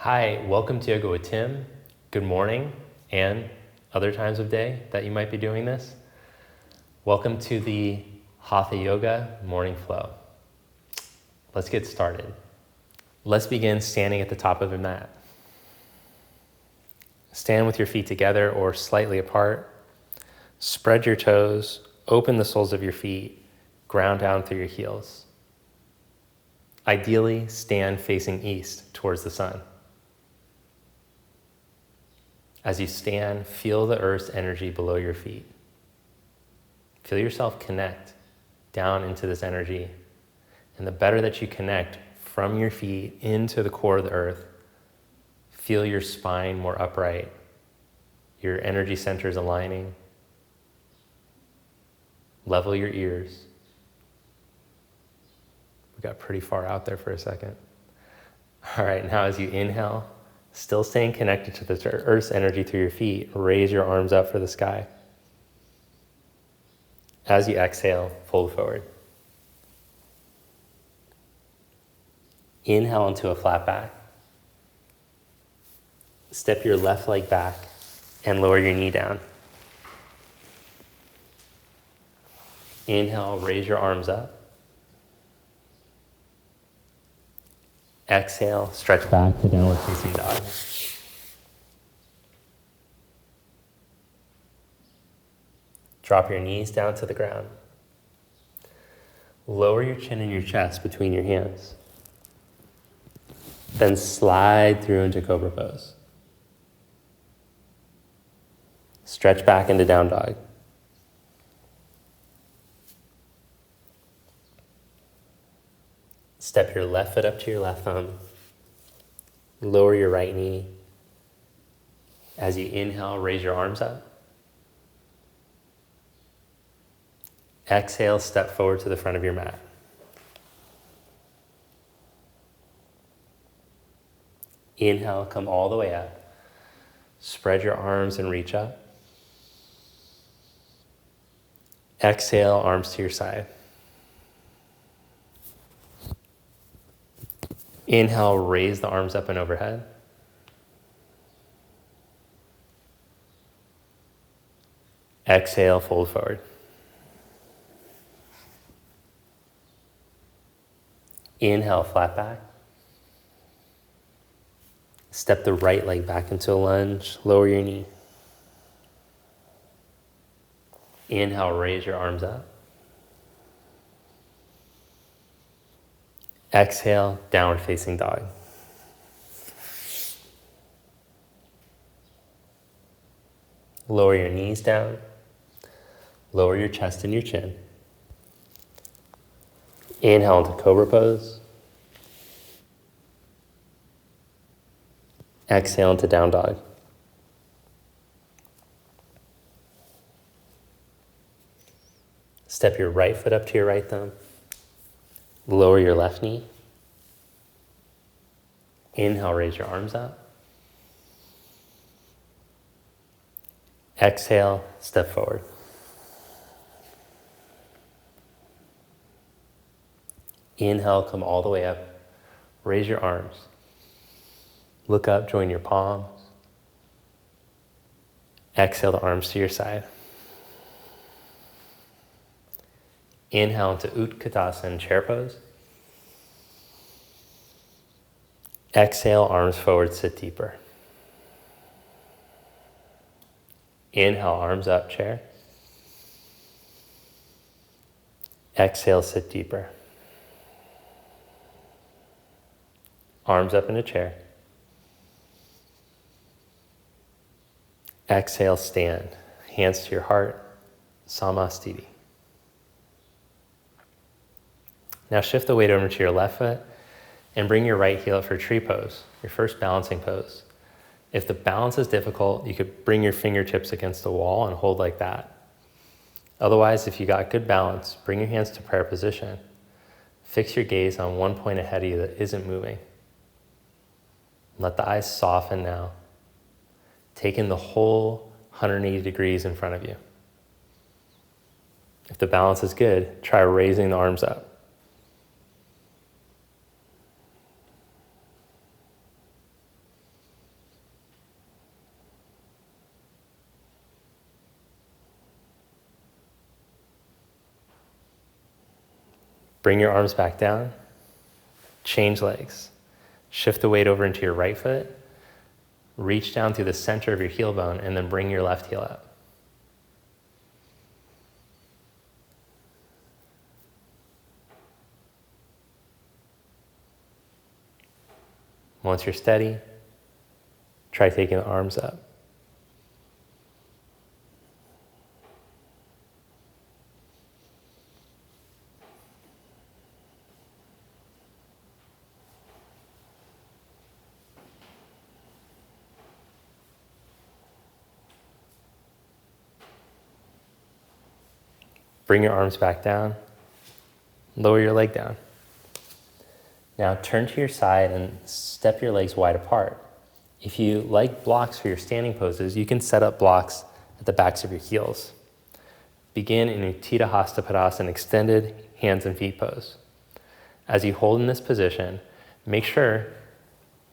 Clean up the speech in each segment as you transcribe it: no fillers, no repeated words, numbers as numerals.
Hi, welcome to Yoga with Tim. Good morning and other times of day that you might be doing this. Welcome to the Hatha Yoga morning flow. Let's get started. Let's begin standing at the top of the mat. Stand with your feet together or slightly apart. Spread your toes, open the soles of your feet, ground down through your heels. Ideally, stand facing east towards the sun. As you stand, feel the earth's energy below your feet. Feel yourself connect down into this energy. And the better that you connect from your feet into the core of the earth, feel your spine more upright, your energy centers aligning. Level your ears. We got pretty far out there for a second. All right, now as you inhale, still staying connected to the earth's energy through your feet, raise your arms up for the sky. As you exhale, fold forward. Inhale into a flat back. Step your left leg back and lower your knee down. Inhale, raise your arms up. Exhale, stretch back to downward facing dog. Drop your knees down to the ground. Lower your chin and your chest between your hands. Then slide through into Cobra Pose. Stretch back into Down Dog. Step your left foot up to your left thumb. Lower your right knee. As you inhale, raise your arms up. Exhale, step forward to the front of your mat. Inhale, come all the way up. Spread your arms and reach up. Exhale, arms to your side. Inhale, raise the arms up and overhead. Exhale, fold forward. Inhale, flat back. Step the right leg back into a lunge, lower your knee. Inhale, raise your arms up. Exhale, downward facing dog. Lower your knees down. Lower your chest and your chin. Inhale into Cobra Pose. Exhale into Down Dog. Step your right foot up to your right thumb. Lower your left knee. Inhale, raise your arms up. Exhale, step forward. Inhale, come all the way up. Raise your arms. Look up, join your palms. Exhale the arms to your side. Inhale into Utkatasana, chair pose. Exhale, arms forward, sit deeper. Inhale, arms up, chair. Exhale, sit deeper. Arms up in a chair. Exhale, stand. Hands to your heart, Samastiti. Now shift the weight over to your left foot and bring your right heel up for tree pose, your first balancing pose. If the balance is difficult, you could bring your fingertips against the wall and hold like that. Otherwise, if you got good balance, bring your hands to prayer position. Fix your gaze on one point ahead of you that isn't moving. Let the eyes soften now. Take in the whole 180 degrees in front of you. If the balance is good, try raising the arms up. Bring your arms back down. Change legs. Shift the weight over into your right foot. Reach down through the center of your heel bone and then bring your left heel up. Once you're steady, try taking the arms up. Bring your arms back down. Lower your leg down. Now turn to your side and step your legs wide apart. If you like blocks for your standing poses, you can set up blocks at the backs of your heels. Begin in Utthita Hasta Padasana, extended hands and feet pose. As you hold in this position, make sure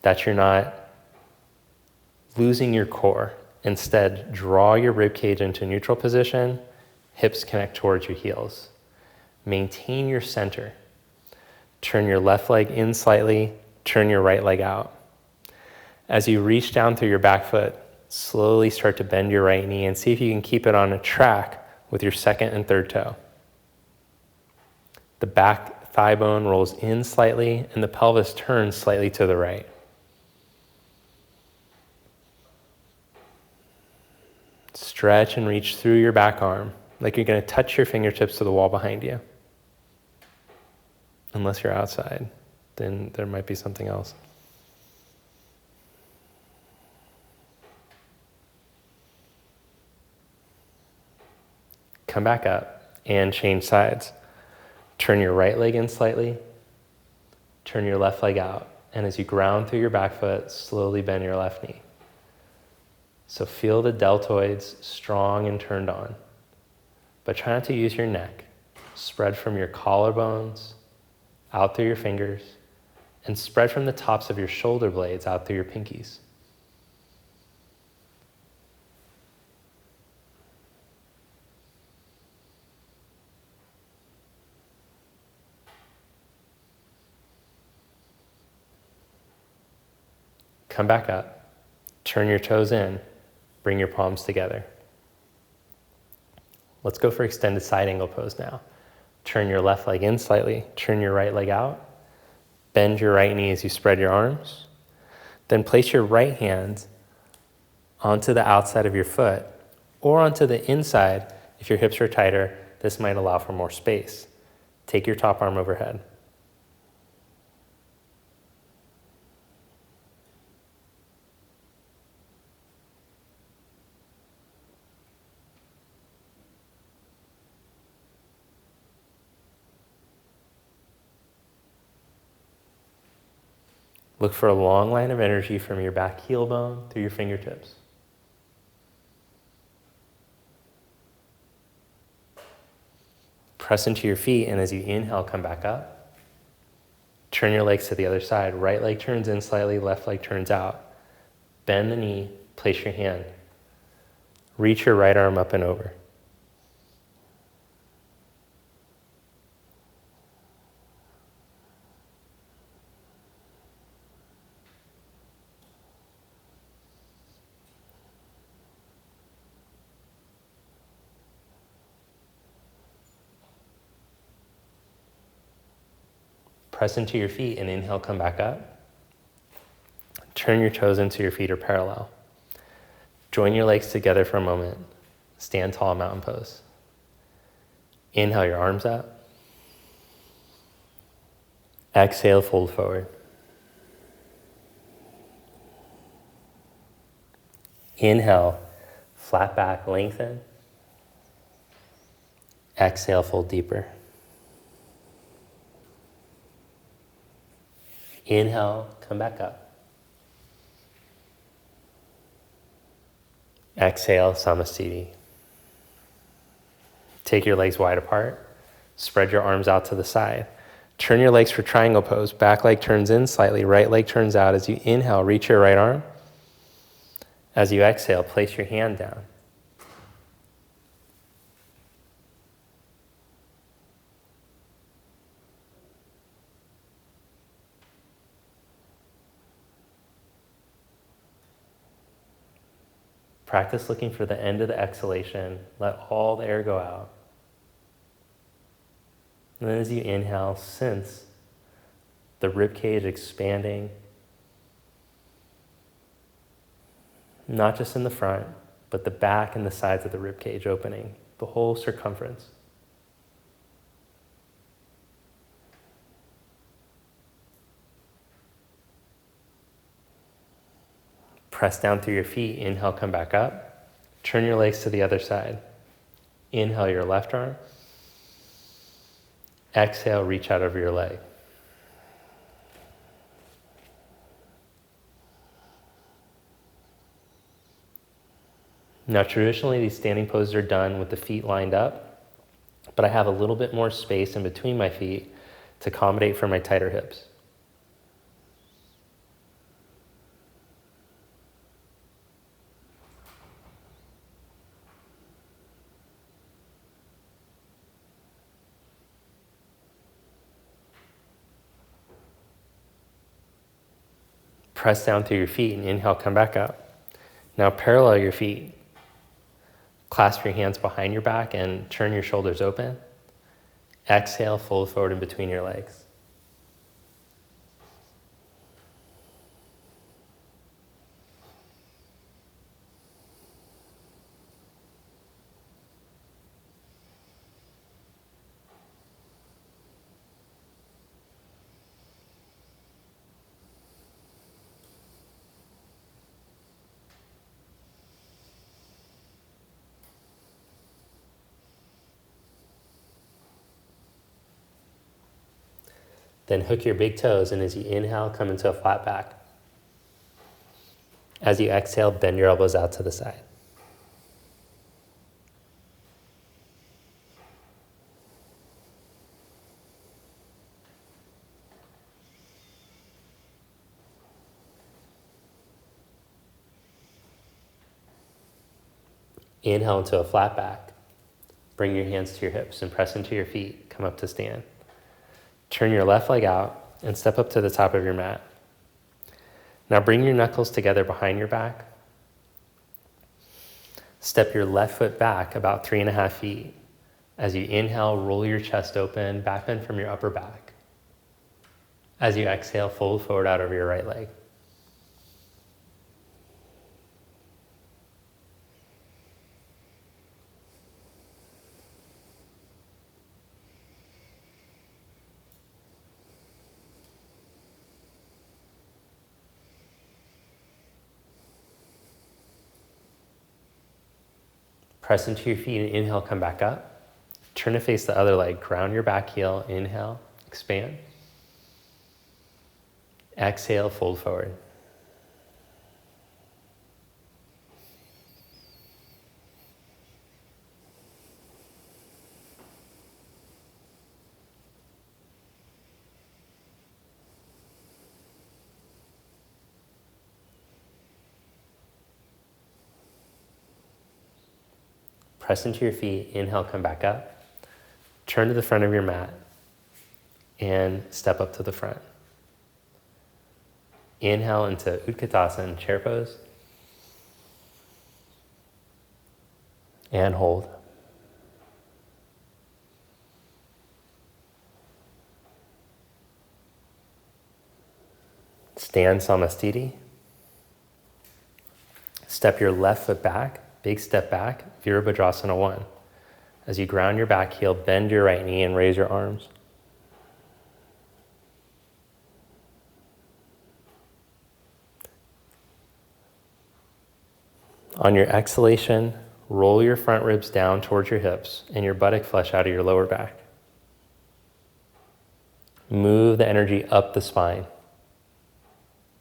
that you're not losing your core. Instead, draw your rib cage into neutral position, hips connect towards your heels. Maintain your center. Turn your left leg in slightly, turn your right leg out. As you reach down through your back foot, slowly start to bend your right knee and see if you can keep it on a track with your second and third toe. The back thigh bone rolls in slightly and the pelvis turns slightly to the right. Stretch and reach through your back arm like you're going to touch your fingertips to the wall behind you. Unless you're outside, then there might be something else. Come back up and change sides. Turn your right leg in slightly, turn your left leg out, and as you ground through your back foot, slowly bend your left knee. So feel the deltoids strong and turned on, but try not to use your neck. Spread from your collarbones out through your fingers, and spread from the tops of your shoulder blades out through your pinkies. Come back up, turn your toes in, bring your palms together. Let's go for extended side angle pose now. Turn your left leg in slightly, turn your right leg out, bend your right knee as you spread your arms, then place your right hand onto the outside of your foot or onto the inside. If your hips are tighter, this might allow for more space. Take your top arm overhead. Look for a long line of energy from your back heel bone through your fingertips. Press into your feet, and as you inhale, come back up. Turn your legs to the other side. Right leg turns in slightly, left leg turns out. Bend the knee, place your hand. Reach your right arm up and over. Press into your feet and inhale, come back up. Turn your toes into your feet are parallel. Join your legs together for a moment. Stand tall, mountain pose. Inhale your arms up. Exhale, fold forward. Inhale, flat back, lengthen. Exhale, fold deeper. Inhale, come back up. Exhale, Samasthiti. Take your legs wide apart. Spread your arms out to the side. Turn your legs for triangle pose. Back leg turns in slightly, right leg turns out. As you inhale, reach your right arm. As you exhale, place your hand down. Practice looking for the end of the exhalation. Let all the air go out. And then as you inhale, sense the rib cage expanding, not just in the front, but the back and the sides of the rib cage opening, the whole circumference. Press down through your feet. Inhale, come back up. Turn your legs to the other side. Inhale your left arm. Exhale, reach out over your leg. Now, traditionally, these standing poses are done with the feet lined up, but I have a little bit more space in between my feet to accommodate for my tighter hips. Press down through your feet and inhale, come back up. Now parallel your feet. Clasp your hands behind your back and turn your shoulders open. Exhale, fold forward in between your legs. Then hook your big toes, and as you inhale, come into a flat back. As you exhale, bend your elbows out to the side. Inhale into a flat back. Bring your hands to your hips and press into your feet. Come up to stand. Turn your left leg out and step up to the top of your mat. Now bring your knuckles together behind your back. Step your left foot back about 3.5 feet. As you inhale, roll your chest open, back bend from your upper back. As you exhale, fold forward out over your right leg. Press into your feet and inhale, come back up. Turn to face the other leg, ground your back heel, inhale, expand. Exhale, fold forward. Press into your feet, inhale, come back up. Turn to the front of your mat and step up to the front. Inhale into Utkatasana, chair pose. And hold. Stand Samastiti. Step your left foot back. Big step back, Virabhadrasana 1. As you ground your back heel, bend your right knee and raise your arms. On your exhalation, roll your front ribs down towards your hips and your buttock flesh out of your lower back. Move the energy up the spine.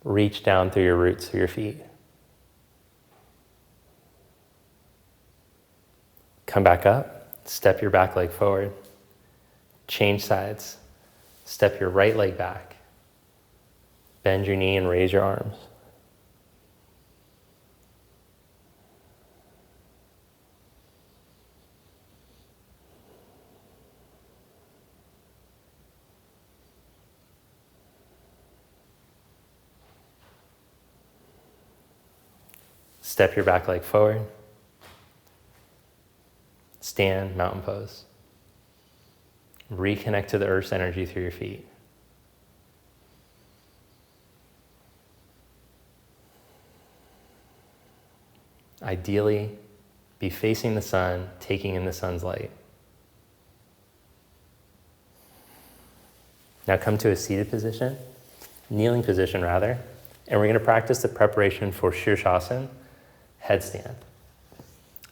Reach down through your roots of your feet. Come back up, step your back leg forward. Change sides. Step your right leg back. Bend your knee and raise your arms. Step your back leg forward. Stand, mountain pose. Reconnect to the earth's energy through your feet. Ideally, be facing the sun, taking in the sun's light. Now come to a seated position, kneeling position rather, and we're going to practice the preparation for Shirshasana, headstand.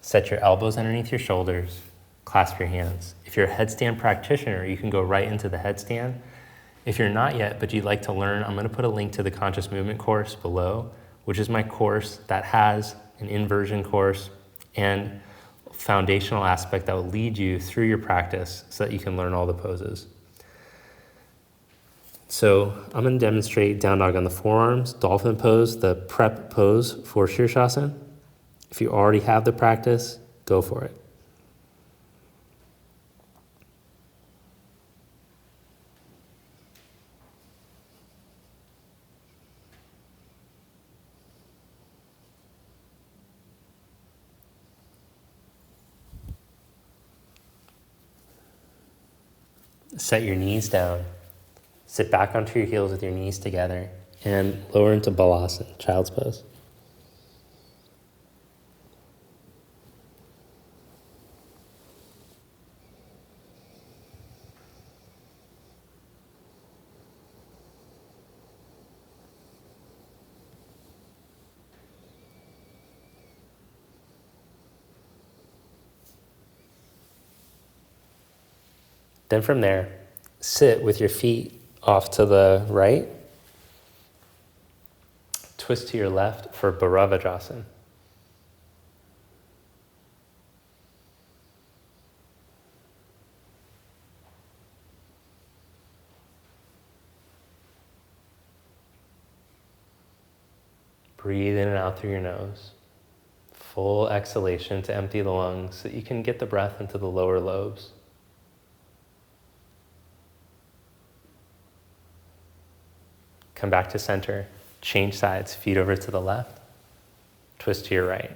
Set your elbows underneath your shoulders, clasp your hands. If you're a headstand practitioner, you can go right into the headstand. If you're not yet, but you'd like to learn, I'm going to put a link to the Conscious Movement course below, which is my course that has an inversion course and foundational aspect that will lead you through your practice so that you can learn all the poses. So I'm going to demonstrate down dog on the forearms, dolphin pose, the prep pose for Shirshasana. If you already have the practice, go for it. Set your knees down. Sit back onto your heels with your knees together and lower into Balasana, child's pose. Then from there, sit with your feet off to the right. Twist to your left for Bharavajasana. Breathe in and out through your nose. Full exhalation to empty the lungs so that you can get the breath into the lower lobes. Come back to center. Change sides, feet over to the left. Twist to your right.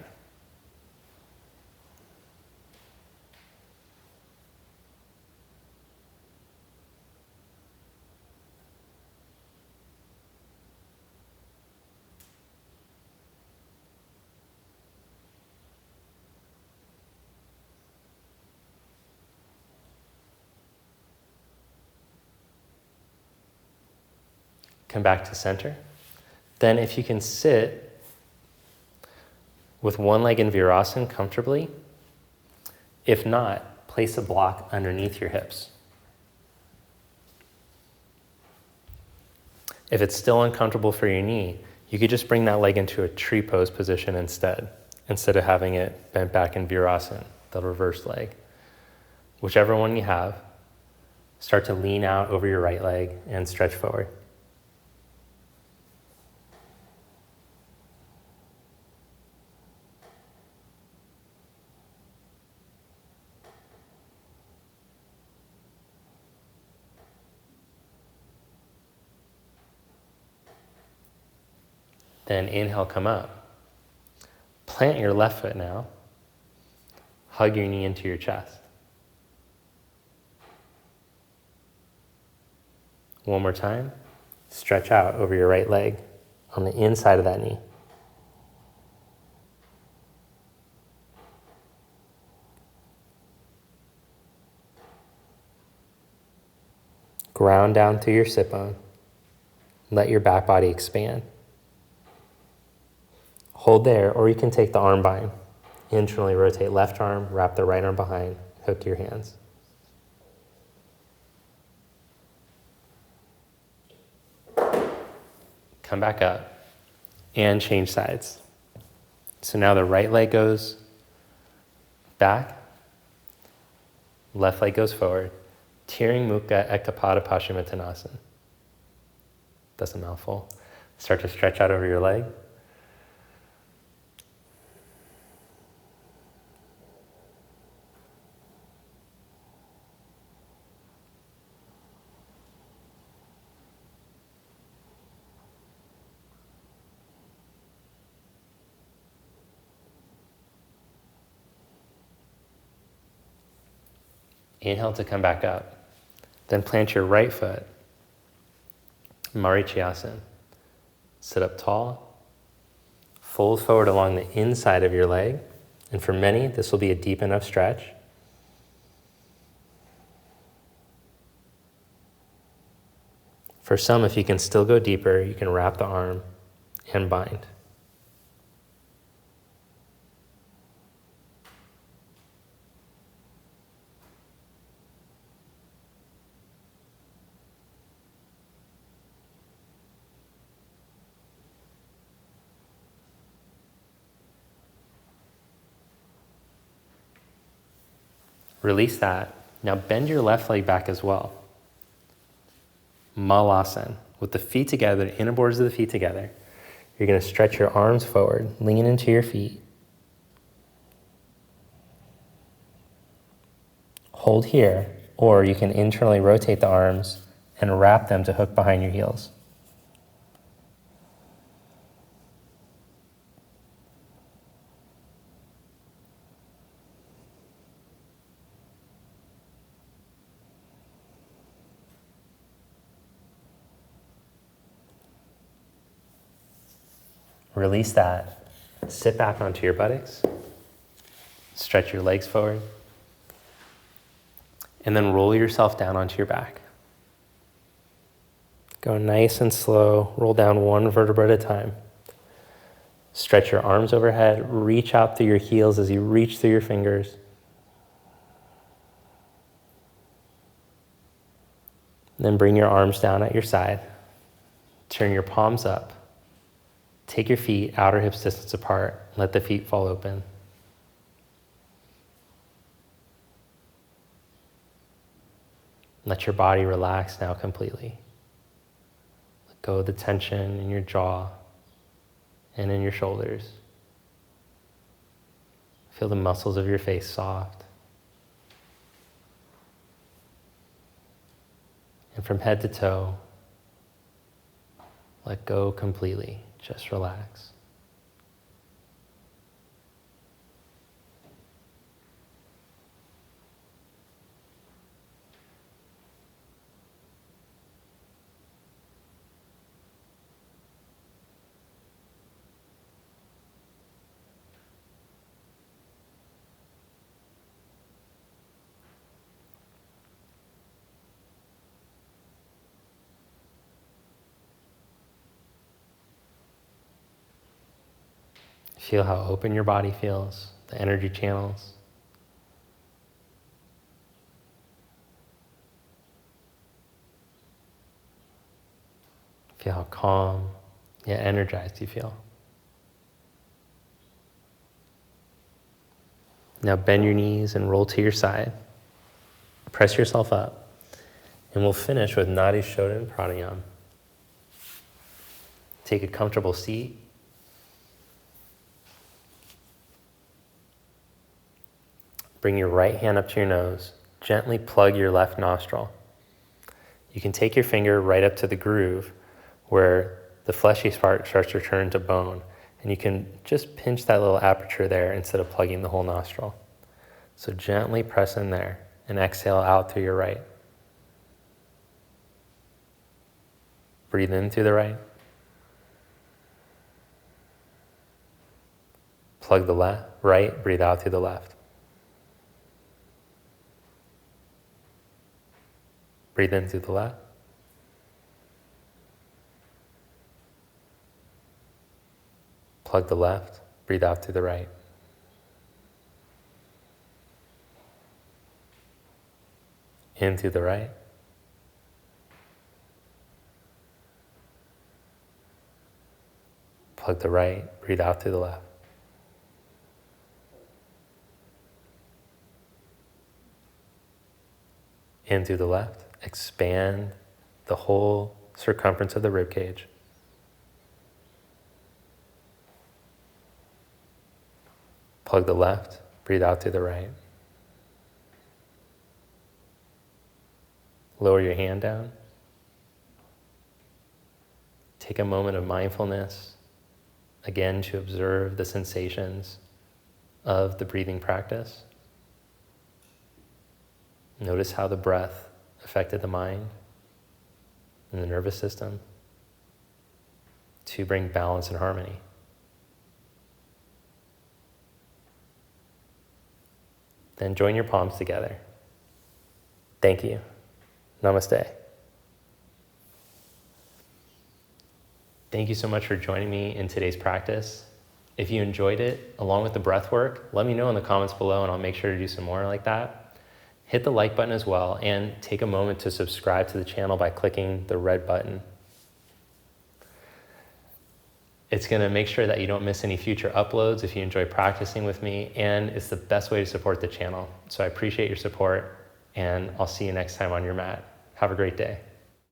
Come back to center. Then if you can sit with one leg in Virasana comfortably, if not, place a block underneath your hips. If it's still uncomfortable for your knee, you could just bring that leg into a tree pose position instead of having it bent back in Virasana, the reverse leg. Whichever one you have, start to lean out over your right leg and stretch forward. Then inhale, come up. Plant your left foot now. Hug your knee into your chest. One more time. Stretch out over your right leg on the inside of that knee. Ground down through your sit bone. Let your back body expand. Hold there, or you can take the arm bind. Internally rotate left arm, wrap the right arm behind, hook your hands. Come back up and change sides. So now the right leg goes back, left leg goes forward. Tiring Mukha Ekapada Paschimottanasana. That's a mouthful. Start to stretch out over your leg. Inhale to come back up. Then plant your right foot, Marichyasana. Sit up tall, fold forward along the inside of your leg, and for many, this will be a deep enough stretch. For some, if you can still go deeper, you can wrap the arm and bind. Release that. Now bend your left leg back as well. Malasana. With the feet together, the inner borders of the feet together. You're going to stretch your arms forward, lean into your feet. Hold here, or you can internally rotate the arms and wrap them to hook behind your heels. Release that. Sit back onto your buttocks. Stretch your legs forward. And then roll yourself down onto your back. Go nice and slow. Roll down one vertebra at a time. Stretch your arms overhead. Reach out through your heels as you reach through your fingers. Then bring your arms down at your side. Turn your palms up. Take your feet outer hips distance apart. Let the feet fall open. Let your body relax now completely. Let go of the tension in your jaw and in your shoulders. Feel the muscles of your face soft. And from head to toe, let go completely. Just relax. Feel how open your body feels, the energy channels. Feel how calm, yet energized you feel. Now bend your knees and roll to your side. Press yourself up. And we'll finish with Nadi Shodhana Pranayama. Take a comfortable seat. Bring your right hand up to your nose. Gently plug your left nostril. You can take your finger right up to the groove where the fleshy part starts to turn to bone. And you can just pinch that little aperture there instead of plugging the whole nostril. So gently press in there and exhale out through your right. Breathe in through the right. Plug the right, breathe out through the left. Breathe in through the left. Plug the left, breathe out through the right. In through the right. Plug the right, breathe out through the left. In through the left. Expand the whole circumference of the rib cage. Plug the left, breathe out through the right. Lower your hand down. Take a moment of mindfulness, again to observe the sensations of the breathing practice. Notice how the breath affected the mind and the nervous system to bring balance and harmony. Then join your palms together. Thank you. Namaste. Thank you so much for joining me in today's practice. If you enjoyed it, along with the breath work, let me know in the comments below and I'll make sure to do some more like that. Hit the like button as well and take a moment to subscribe to the channel by clicking the red button. It's going to make sure that you don't miss any future uploads if you enjoy practicing with me, and it's the best way to support the channel. So I appreciate your support, and I'll see you next time on your mat. Have a great day.